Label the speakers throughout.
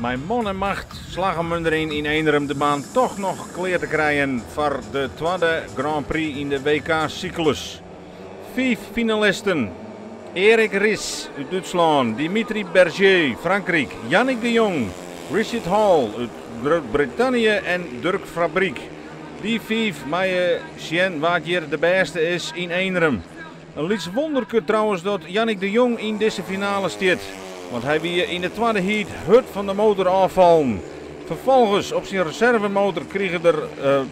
Speaker 1: Mijn man en macht slagen hem erin in Eenrum de baan toch nog klaar te krijgen voor de tweede Grand Prix in de WK-cyclus. 5 finalisten. Erik Ries uit Duitsland, Dimitri Berger, Frankrijk, Yannick de Jong, Richard Hall uit Groot-Brittannië en Dirk Fabriek. Die 5 mij zien wat hier de beste is in Eenrum. Een liets wonderke trouwens dat Yannick de Jong in deze finale staat. Want hij weer in de tweede heat hut van de motor afvallen. Vervolgens op zijn reservemotor kregen er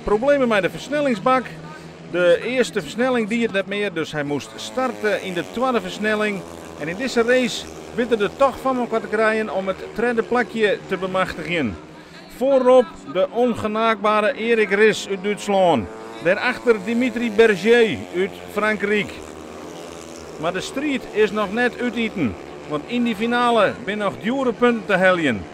Speaker 1: problemen met de versnellingsbak. De eerste versnelling die het net meer, dus hij moest starten in de tweede versnelling. En in deze race werd er toch van elkaar te krijgen om het tweede plekje te bemachtigen. Voorop de ongenaakbare Erik Ries uit Duitsland. Daarachter Dimitri Berger uit Frankrijk. Maar de strijd is nog net uiteten. Want in die finale ben nog dure punten te heljen.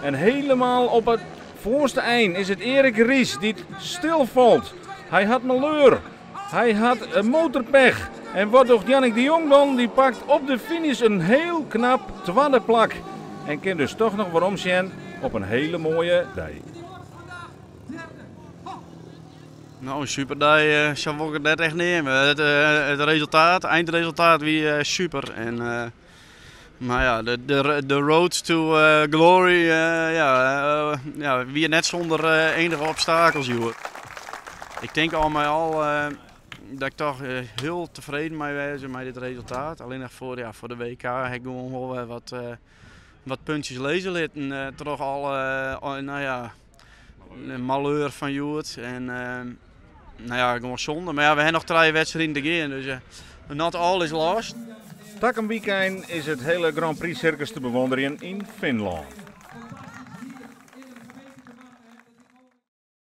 Speaker 1: En helemaal op het voorste eind is het Erik Ries die stilvalt. Hij had malheur. Hij had een motorpech. En wat doet Yannick de Jong dan? Die pakt op de finish een heel knap tweede plak. En kan dus toch nog waarom zien op een hele mooie dag.
Speaker 2: Nou, een super dag zou ik het net echt nemen. Het resultaat, eindresultaat wie super. En, maar ja, de road to glory, wie net zonder enige obstakels, joh. Ik denk al met al dat ik toch heel tevreden mee ben met dit resultaat. Alleen nog voor de WK heb ik gewoon wel wat puntjes lezen litten. Toch al, malheur van Joert. En gewoon zonde. Maar ja, we hebben nog 3 wedstrijden te gaan, dus not all is lost.
Speaker 1: Tak een weekend is het hele Grand Prix circus te bewonderen in Finland.